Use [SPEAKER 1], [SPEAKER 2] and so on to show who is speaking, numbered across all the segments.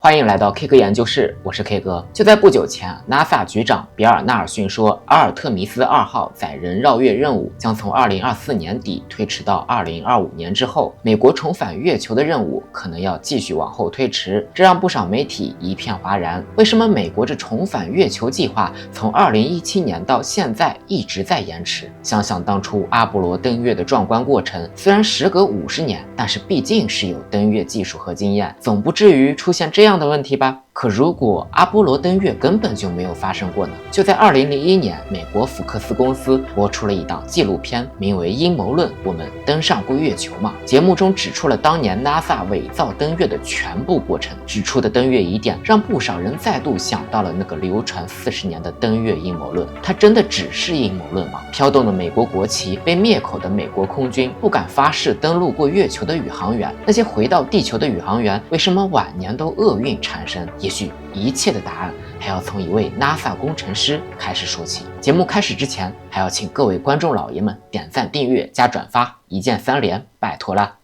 [SPEAKER 1] 欢迎来到 K 歌研究室，我是 K 歌。就在不久前 ，NASA 局长比尔·纳尔逊说，阿尔特弥斯2号载人绕月任务将从2024年底推迟到2025年之后，美国重返月球的任务可能要继续往后推迟，这让不少媒体一片哗然。为什么美国这重返月球计划从2017年到现在一直在延迟？想想当初阿波罗登月的壮观过程，虽然时隔50年，但是毕竟是有登月技术和经验，总不至于出现这样的问题吧？可如果阿波罗登月根本就没有发生过呢？就在2001年，美国福克斯公司播出了一档纪录片，名为《阴谋论：我们登上过月球吗》。节目中指出了当年 NASA 伪造登月的全部过程，指出的登月疑点让不少人再度想到了那个流传40年的登月阴谋论。它真的只是阴谋论吗？飘动的美国国旗，被灭口的美国空军，不敢发誓登陆过月球的宇航员，那些回到地球的宇航员为什么晚年都厄运缠身？也许一切的答案还要从一位 NASA 工程师开始说起。节目开始之前，还要请各位观众老爷们点赞、订阅、加转发，一键3连，拜托啦！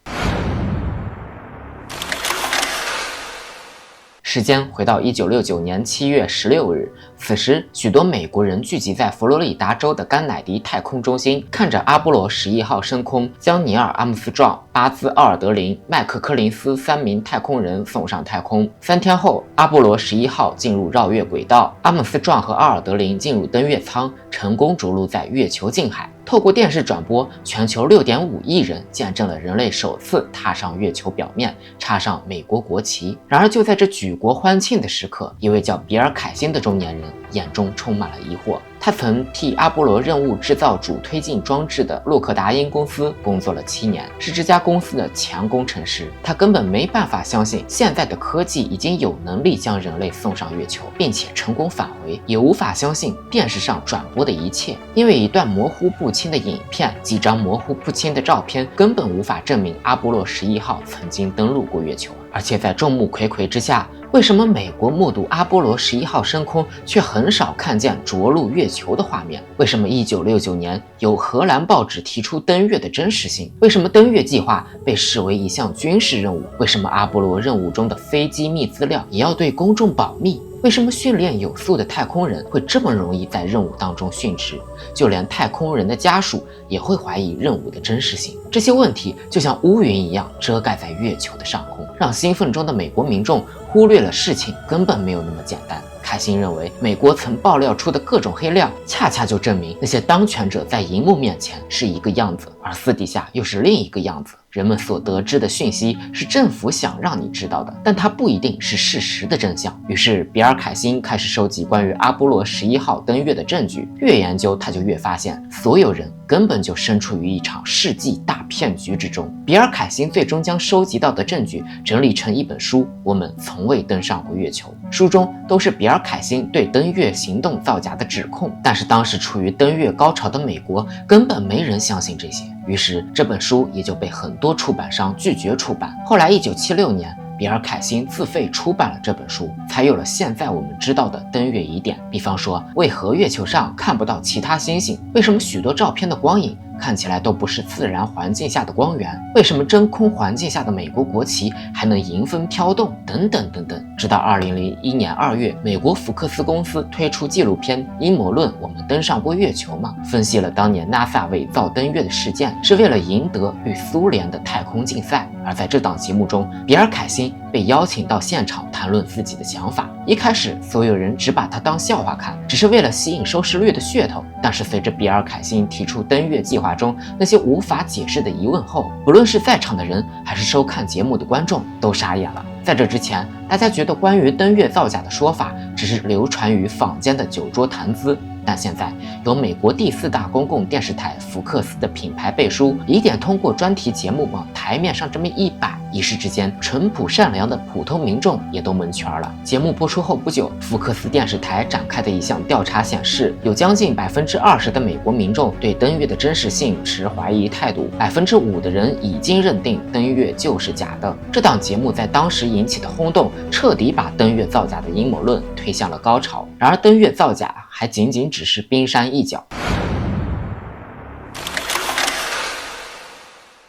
[SPEAKER 1] 时间回到1969年7月16日，此时许多美国人聚集在佛罗里达州的甘乃迪太空中心，看着阿波罗11号升空，将尼尔·阿姆斯壮、巴兹·奥尔德林、麦克·柯林斯3名太空人送上太空。3天后，阿波罗11号进入绕月轨道，阿姆斯壮和奥尔德林进入登月舱，成功着陆在月球近海。透过电视转播，全球6.5亿人见证了人类首次踏上月球表面，插上美国国旗。然而就在这举国欢庆的时刻，一位叫比尔·凯辛的中年人眼中充满了疑惑。他曾替阿波罗任务制造主推进装置的洛克达因公司工作了7年，是这家公司的前工程师。他根本没办法相信现在的科技已经有能力将人类送上月球，并且成功返回，也无法相信电视上转播的一切，因为一段模糊不清的影片，几张模糊不清的照片根本无法证明阿波罗11号曾经登陆过月球。而且在众目睽睽之下，为什么美国目睹阿波罗11号升空，却很少看见着陆月球的画面？为什么1969年有荷兰报纸提出登月的真实性？为什么登月计划被视为一项军事任务？为什么阿波罗任务中的非机密资料也要对公众保密？为什么训练有素的太空人会这么容易在任务当中殉职？就连太空人的家属也会怀疑任务的真实性。这些问题就像乌云一样遮盖在月球的上空，让兴奋中的美国民众忽略了事情根本没有那么简单。凯辛认为，美国曾爆料出的各种黑料，恰恰就证明那些当权者在荧幕面前是一个样子，而私底下又是另一个样子。人们所得知的讯息是政府想让你知道的，但它不一定是事实的真相。于是，比尔·凯辛开始收集关于阿波罗11号登月的证据，越研究他就越发现，所有人根本就身处于一场世纪大骗局之中。比尔·凯辛最终将收集到的证据整理成一本书《我们从未登上过月球》，书中都是比尔·凯辛对登月行动造假的指控。但是当时处于登月高潮的美国，根本没人相信这些。于是这本书也就被很多出版商拒绝出版。后来1976年，比尔·凯辛自费出版了这本书，才有了现在我们知道的登月疑点。比方说，为何月球上看不到其他星星？为什么许多照片的光影看起来都不是自然环境下的光源？为什么真空环境下的美国国旗还能迎风飘动？等等等等。直到2001年2月，美国福克斯公司推出纪录片《阴谋论：我们登上过月球吗》，分析了当年 NASA 伪造登月的事件是为了赢得与苏联的太空竞赛。而在这档节目中，比尔·凯辛被邀请到现场谈论自己的想法。一开始，所有人只把他当笑话看，只是为了吸引收视率的噱头。但是随着比尔·凯辛提出登月计划中那些无法解释的疑问后，不论是在场的人还是收看节目的观众都傻眼了。在这之前，大家觉得关于登月造假的说法只是流传于坊间的酒桌谈资，但现在由美国第4大公共电视台福克斯的品牌背书，疑点通过专题节目往台面上这么一摆，一时之间淳朴善良的普通民众也都蒙圈了。节目播出后不久，福克斯电视台展开的一项调查显示，有将近20%的美国民众对登月的真实性持怀疑态度，5%的人已经认定登月就是假的。这档节目在当时引起的轰动，彻底把登月造假的阴谋论推向了高潮。然而登月造假还仅仅只是冰山一角。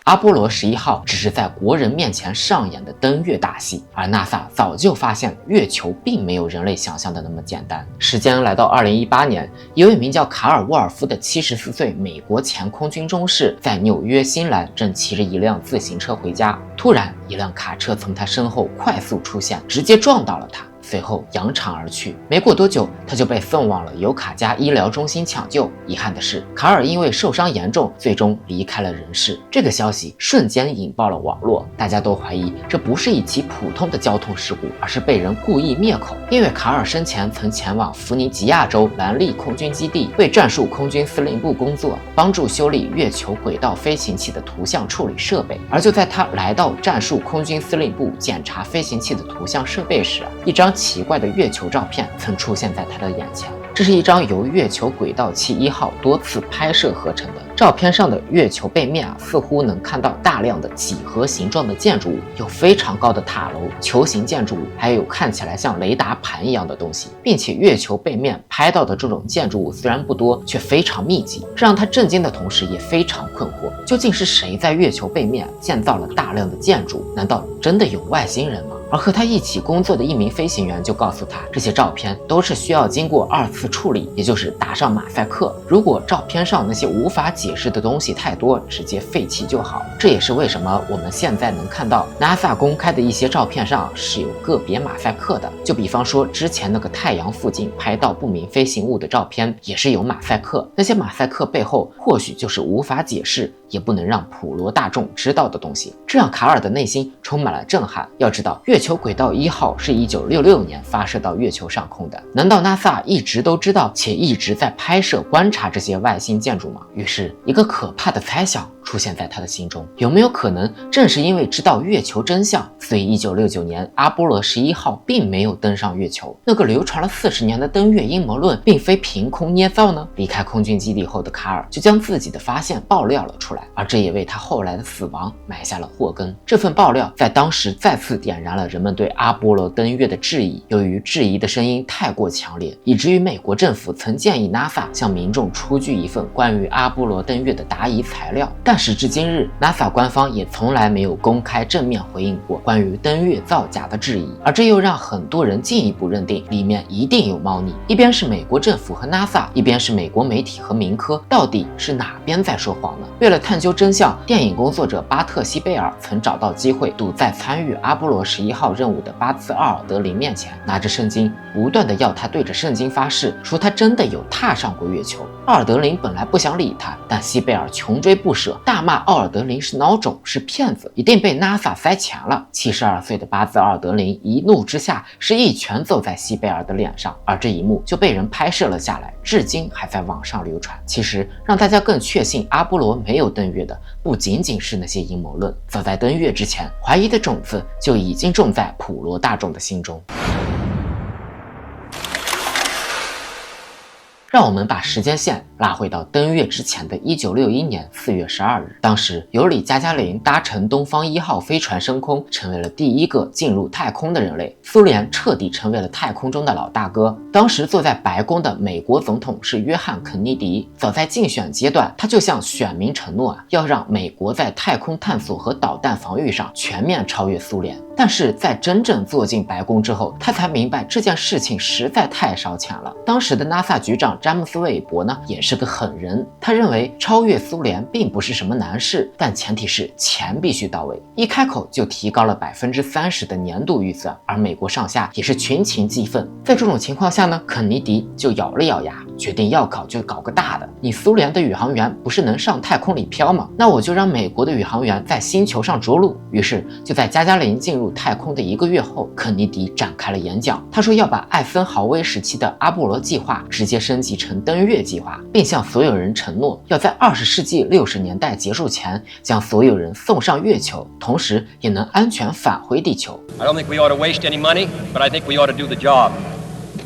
[SPEAKER 1] 阿波罗11号只是在国人面前上演的登月大戏，而 NASA 早就发现月球并没有人类想象的那么简单。时间来到2018年，一位名叫卡尔·沃尔夫的74岁美国前空军中士在纽约新兰正骑着一辆自行车回家，突然一辆卡车从他身后快速出现，直接撞到了他，随后扬长而去。没过多久，他就被送往了尤卡加医疗中心抢救。遗憾的是，卡尔因为受伤严重，最终离开了人世。这个消息瞬间引爆了网络，大家都怀疑这不是一起普通的交通事故，而是被人故意灭口。因为卡尔生前曾前往弗尼吉亚州兰利空军基地，为战术空军司令部工作，帮助修理月球轨道飞行器的图像处理设备。而就在他来到战术空军司令部检查飞行器的图像设备时，一张奇怪的月球照片曾出现在他的眼前。这是一张由月球轨道器1号多次拍摄合成的。照片上的月球背面似乎能看到大量的几何形状的建筑物，有非常高的塔楼、球形建筑物，还有看起来像雷达盘一样的东西，并且月球背面拍到的这种建筑物虽然不多，却非常密集。这让他震惊的同时也非常困惑，究竟是谁在月球背面建造了大量的建筑？难道真的有外星人吗？而和他一起工作的一名飞行员就告诉他，这些照片都是需要经过2次处理，也就是打上马赛克。如果照片上那些无法解释的东西太多，直接废弃就好。这也是为什么我们现在能看到 NASA 公开的一些照片上是有个别马赛克的。就比方说之前那个太阳附近拍到不明飞行物的照片也是有马赛克，那些马赛克背后或许就是无法解释也不能让普罗大众知道的东西。这让卡尔的内心充满了震撼。要知道，月球轨道1号是1966年发射到月球上空的，难道 NASA 一直都知道且一直在拍摄观察这些外星建筑吗？于是一个可怕的猜想出现在他的心中，有没有可能正是因为知道月球真相，所以1969年阿波罗11号并没有登上月球？那个流传了40年的登月阴谋论并非凭空捏造呢？离开空军基地后的卡尔就将自己的发现爆料了出来，而这也为他后来的死亡埋下了祸根。这份爆料在当时再次点燃了人们对阿波罗登月的质疑，由于质疑的声音太过强烈，以至于美国政府曾建议 NASA 向民众出具一份关于阿波罗登月的答疑材料，但时至今日 NASA 官方也从来没有公开正面回应过关于登月造假的质疑，而这又让很多人进一步认定里面一定有猫腻。一边是美国政府和 NASA， 一边是美国媒体和民科，到底是哪边在说谎呢？为了探究真相，电影工作者巴特西贝尔曾找到机会堵在参与阿波罗11号任务的巴兹奥尔德林面前，拿着圣经不断的要他对着圣经发誓，说他真的有踏上过月球。奥尔德林本来不想理他，但西贝尔穷追不舍，大骂奥尔德林是孬种，是骗子，一定被 NASA 塞钱了。72岁的巴兹奥尔德林一怒之下是一拳揍在西贝尔的脸上，而这一幕就被人拍摄了下来，至今还在网上流传。其实让大家更确信阿波罗没有登月的不仅仅是那些阴谋论，早在登月之前，怀疑的种子就已经种在普罗大众的心中。让我们把时间线拉回到登月之前的1961年4月12日，当时尤里加加林搭乘东方1号飞船升空，成为了第一个进入太空的人类。苏联彻底成为了太空中的老大哥。当时坐在白宫的美国总统是约翰·肯尼迪，早在竞选阶段，他就向选民承诺要让美国在太空探索和导弹防御上全面超越苏联。但是在真正坐进白宫之后，他才明白这件事情实在太烧钱了。当时的 NASA 局长詹姆斯·韦伯呢，也是个狠人，他认为超越苏联并不是什么难事，但前提是钱必须到位。一开口就提高了30%的年度预算，而美国上下也是群情激愤。在这种情况下呢，肯尼迪就咬了咬牙，决定要搞就搞个大的。你苏联的宇航员不是能上太空里飘吗？那我就让美国的宇航员在星球上着陆。于是就在加加林进入太空的1个月后，肯尼迪展开了演讲。他说要把艾森豪威时期的阿波罗计划直接升级成登月计划，并向所有人承诺要在20世纪60年代结束前将所有人送上月球，同时也能安全返回地球。
[SPEAKER 2] I don't think we ought to waste any money, but I think we ought to do the job.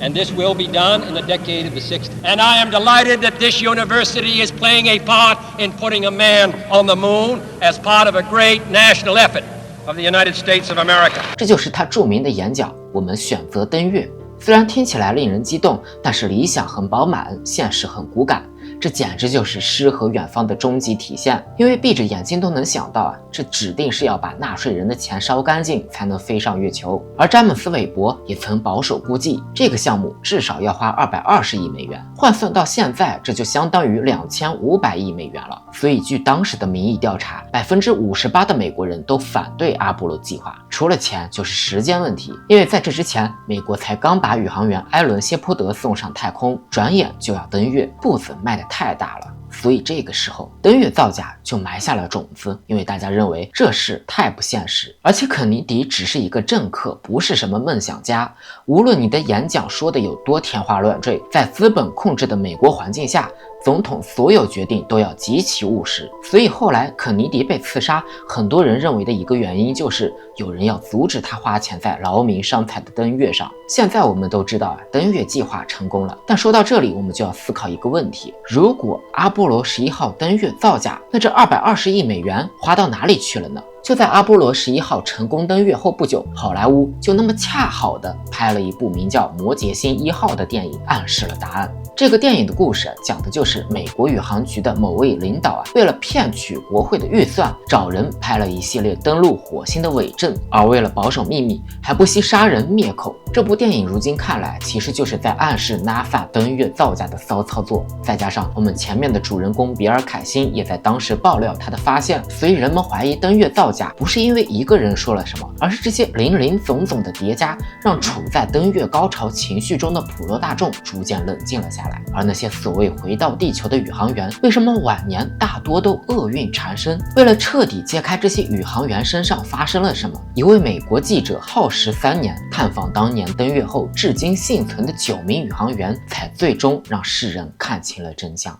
[SPEAKER 2] And this will be done in the decade of the 60s. And I am delighted that this university is playing a part in putting a man on the moon as part of a great national effort of the United States of America.
[SPEAKER 1] 这就是他著名的演讲，我们选择登月。虽然听起来令人激动，但是理想很饱满，现实很骨感。这简直就是诗和远方的终极体现。因为闭着眼睛都能想到这指定是要把纳税人的钱烧干净才能飞上月球。而詹姆斯·韦伯也曾保守估计，这个项目至少要花220亿美元，换算到现在，这就相当于2500亿美元了。所以据当时的民意调查，58%的美国人都反对阿波罗计划，除了钱就是时间问题。因为在这之前，美国才刚把宇航员埃伦·谢泼德送上太空，转眼就要登月，步子迈得太大了。所以这个时候登月造假就埋下了种子，因为大家认为这事太不现实，而且肯尼迪只是一个政客，不是什么梦想家。无论你的演讲说的有多天花乱坠，在资本控制的美国环境下，总统所有决定都要极其务实。所以后来肯尼迪被刺杀，很多人认为的一个原因就是有人要阻止他花钱在劳民伤财的登月上。现在我们都知道登月计划成功了，但说到这里我们就要思考一个问题，如果阿波罗11号登月造假，那这220亿美元花到哪里去了呢？就在阿波罗11号成功登月后不久，好莱坞就那么恰好的拍了一部名叫《摩羯星1号》的电影，暗示了答案。这个电影的故事讲的就是美国宇航局的某位领导为了骗取国会的预算，找人拍了一系列登陆火星的伪证，而为了保守秘密，还不惜杀人灭口。这部电影如今看来，其实就是在暗示 NASA 登月造假的骚操作。再加上我们前面的主人公比尔·凯辛也在当时爆料他的发现，所以人们怀疑登月造假不是因为一个人说了什么，而是这些林林总总的叠加，让处在登月高潮情绪中的普罗大众逐渐冷静了下来。而那些所谓回到地球的宇航员，为什么晚年大多都厄运缠身？为了彻底揭开这些宇航员身上发生了什么，一位美国记者耗时3年，探访当年登月后至今幸存的9名宇航员，才最终让世人看清了真相。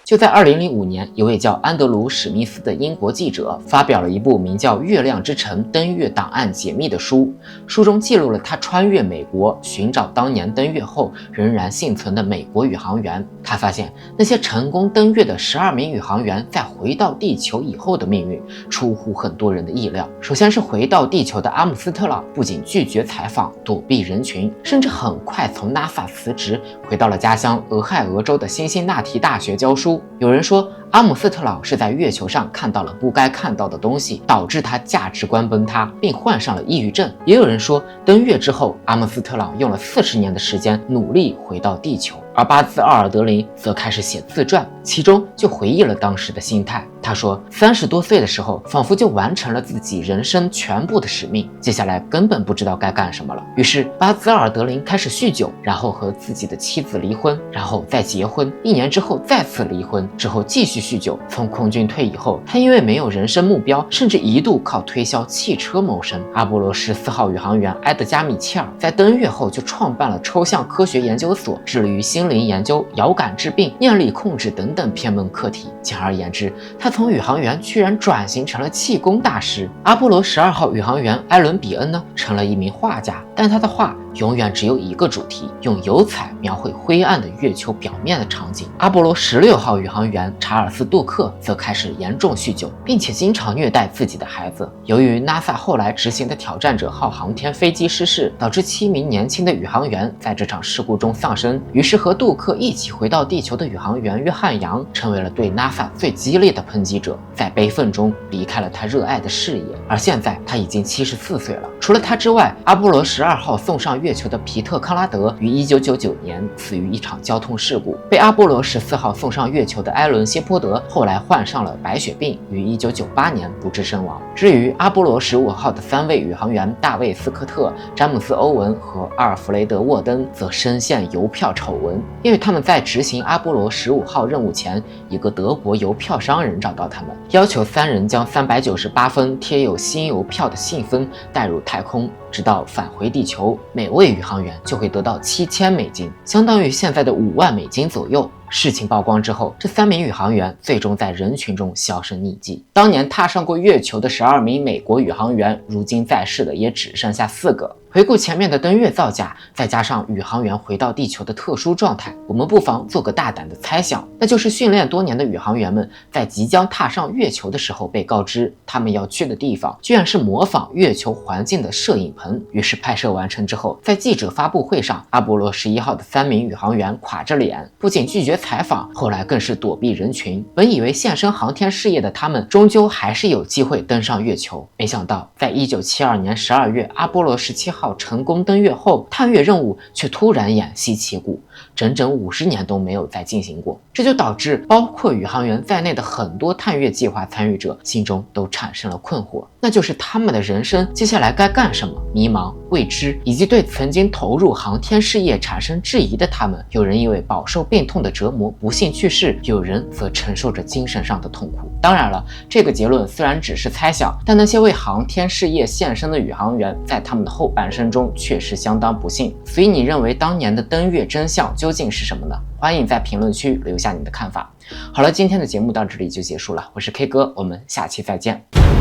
[SPEAKER 1] 就在2005年，一位叫安德鲁·史密斯的英国记者发表了一部名叫《月亮之城：登月档案解密》的书，书中记录了他穿越美国，寻找当年登月后仍然幸存的美国宇航员。他发现那些成功登月的12名宇航员在回到地球以后的命运出乎很多人的意料。首先是回到地球的阿姆斯特朗，不仅拒绝采访，躲避人群，甚至很快从 NASA 辞职，回到了家乡俄亥俄州的辛辛那提大学教书。有人说阿姆斯特朗是在月球上看到了不该看到的东西，导致他价值观崩塌，并患上了抑郁症。也有人说登月之后，阿姆斯特朗用了40年的时间努力回到地球。而巴兹·奥尔德林则开始写自传，其中就回忆了当时的心态。他说30多岁的时候，仿佛就完成了自己人生全部的使命，接下来根本不知道该干什么了。于是巴兹·奥尔德林开始酗酒，然后和自己的妻子离婚，然后再结婚，1年之后再次离婚，之后继续酗酒。从空军退役后，他因为没有人生目标，甚至一度靠推销汽车谋生。阿波罗14号宇航员埃德加·米切尔在登月后就创办了抽象科学研究所，致力于心灵研究、遥感治病、念力控制等等偏门课题。简而言之，他从宇航员居然转型成了气功大师。阿波罗12号宇航员艾伦·比恩呢，成了一名画家，但他的画永远只有一个主题，用油彩描绘灰暗的月球表面的场景。阿波罗16号宇航员查尔斯·杜克则开始严重酗酒，并且经常虐待自己的孩子。由于 NASA 后来执行的挑战者号航天飞机失事，导致7名年轻的宇航员在这场事故中丧生。于是和杜克一起回到地球的宇航员约翰·杨成为了对 NASA 最激烈的抨击者，在悲愤中离开了他热爱的事业。而现在他已经74岁了。除了他之外，阿波罗12号送上月球的皮特·康拉德于1999年死于一场交通事故。被阿波罗14号送上月球的埃伦·谢泼德后来患上了白血病，于1998年不治身亡。至于阿波罗15号的3位宇航员大卫·斯科特、詹姆斯·欧文和阿尔弗雷德·沃登则深陷邮票丑闻，因为他们在执行阿波罗15号任务前，一个德国邮票商人找到他们，要求3人将398封贴有新邮票的信封带入太空，直到返回地球，每位宇航员就会得到$7000，相当于现在的$5万左右。事情曝光之后，这3名宇航员最终在人群中销声匿迹。当年踏上过月球的12名美国宇航员，如今在世的也只剩下4个。回顾前面的登月造假，再加上宇航员回到地球的特殊状态，我们不妨做个大胆的猜想，那就是训练多年的宇航员们在即将踏上月球的时候被告知，他们要去的地方居然是模仿月球环境的摄影棚。于是拍摄完成之后，在记者发布会上，阿波罗11号的3名宇航员垮着脸，不仅拒绝采访，后来更是躲避人群。本以为献身航天事业的他们，终究还是有机会登上月球，没想到在1972年12月，阿波罗17号成功登月后，探月任务却突然偃息旗鼓，整整50年都没有再进行过。这就导致包括宇航员在内的很多探月计划参与者心中都产生了困惑，那就是他们的人生接下来该干什么？迷茫、未知，以及对曾经投入航天事业产生质疑的他们，有人因为饱受病痛的折磨不幸去世，有人则承受着精神上的痛苦。当然了，这个结论虽然只是猜想，但那些为航天事业献身的宇航员在他们的后半生中确实相当不幸。所以你认为当年的登月真相究竟是什么呢？欢迎在评论区留下你的看法。好了，今天的节目到这里就结束了，我是 K 哥，我们下期再见。